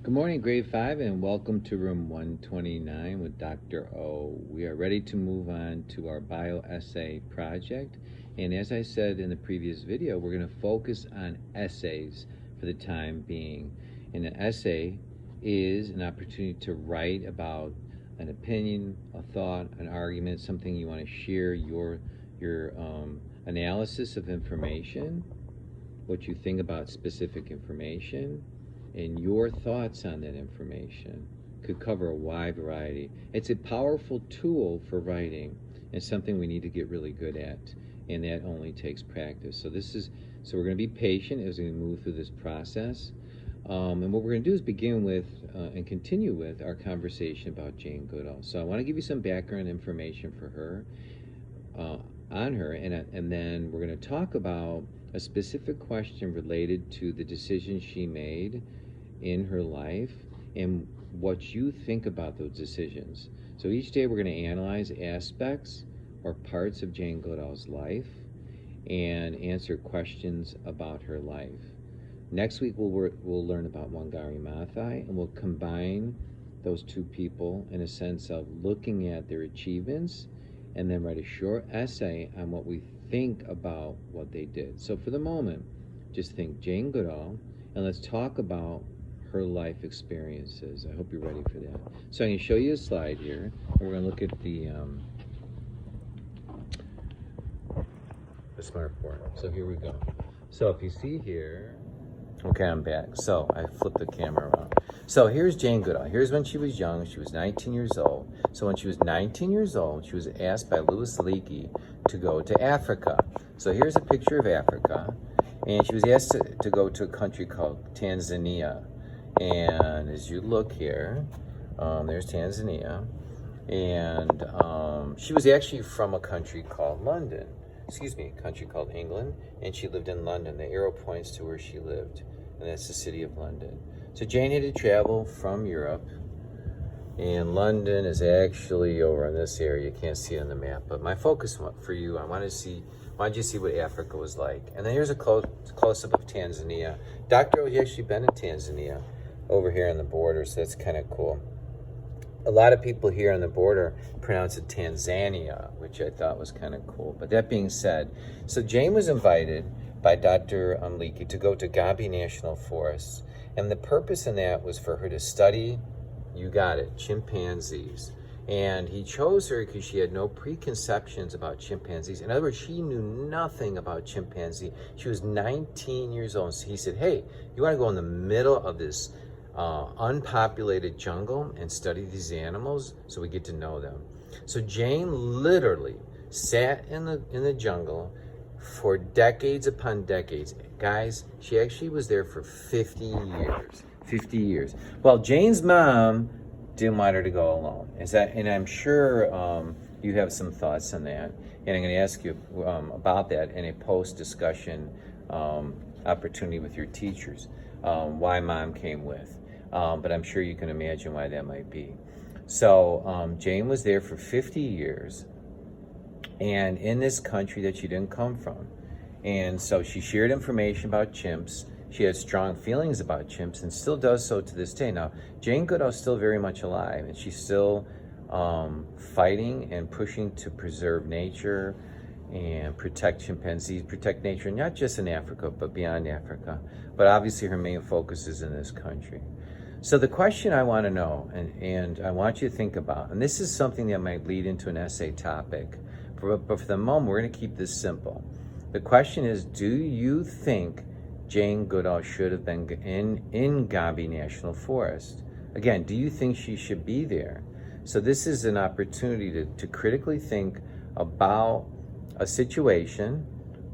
Good morning, grade 5, and welcome to room 129 with Dr. O. We are ready to move on to our bio essay project. And as I said in the previous video, we're going to focus on essays for the time being. And an essay is an opportunity to write about an opinion, a thought, an argument, something you want to share your analysis of information, what you think about specific information, and your thoughts on that information. Could cover a wide variety. It's a powerful tool for writing and something we need to get really good at, and that only takes practice. So we're going to be patient as we move through this process. And what we're going to do is begin with and continue with our conversation about Jane Goodall. So I want to give you some background information for her, on her, and then we're going to talk about a specific question related to the decision she made in her life and what you think about those decisions. So each day we're going to analyze aspects or parts of Jane Goodall's life and answer questions about her life. Next week we'll learn about Wangari Maathai, and we'll combine those two people in a sense of looking at their achievements and then write a short essay on what we think about what they did. So for the moment, just think Jane Goodall, and let's talk about her life experiences. I hope you're ready for that. So I'm going to show you a slide here, and we're going to look at the smartboard. So here we go. So if you see here, okay, I'm back. So I flipped the camera around. So here's Jane Goodall. Here's when she was young. She was 19 years old. So when she was 19 years old, she was asked by Louis Leakey to go to Africa. So here's a picture of Africa. And she was asked to go to a country called Tanzania. And as you look here, there's Tanzania. And she was actually from a country called London. Excuse me, a country called England. And she lived in London. The arrow points to where she lived. And that's the city of London. So Jane had to travel from Europe. And London is actually over in this area. You can't see it on the map. But my focus for you, I wanted you to see what Africa was like. And then here's a close-up of Tanzania. Dr. O, he actually been in Tanzania over here on the border, so that's kind of cool. A lot of people here on the border pronounce it Tanzania, which I thought was kind of cool. But that being said, so Jane was invited by Dr. Leakey to go to Gombe National Forest. And the purpose in that was for her to study, you got it, chimpanzees. And he chose her because she had no preconceptions about chimpanzees. In other words, she knew nothing about chimpanzee. She was 19 years old. So he said, hey, you want to go in the middle of this unpopulated jungle and study these animals so we get to know them. So Jane literally sat in the jungle for decades upon decades. Guys, she actually was there for 50 years. 50 years. Well, Jane's mom didn't want her to go alone. And I'm sure you have some thoughts on that. And I'm going to ask you about that in a post-discussion opportunity with your teachers, why mom came with. But I'm sure you can imagine why that might be. So Jane was there for 50 years, and in this country that she didn't come from. And so she shared information about chimps. She had strong feelings about chimps and still does so to this day. Now, Jane Goodall is still very much alive, and she's still fighting and pushing to preserve nature and protect chimpanzees, protect nature, not just in Africa, but beyond Africa. But obviously her main focus is in this country. So the question I want to know, and I want you to think about, and this is something that might lead into an essay topic, but for the moment, we're going to keep this simple. The question is, do you think Jane Goodall should have been in Gombe National Forest? Again, do you think she should be there? So this is an opportunity to critically think about a situation,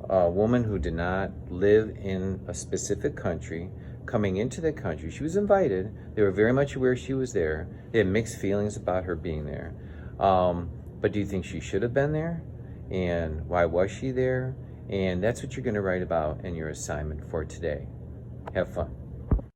a woman who did not live in a specific country, coming into the country. She was invited. They were very much aware she was there. They had mixed feelings about her being there. But do you think she should have been there? And why was she there? And that's what you're going to write about in your assignment for today. Have fun.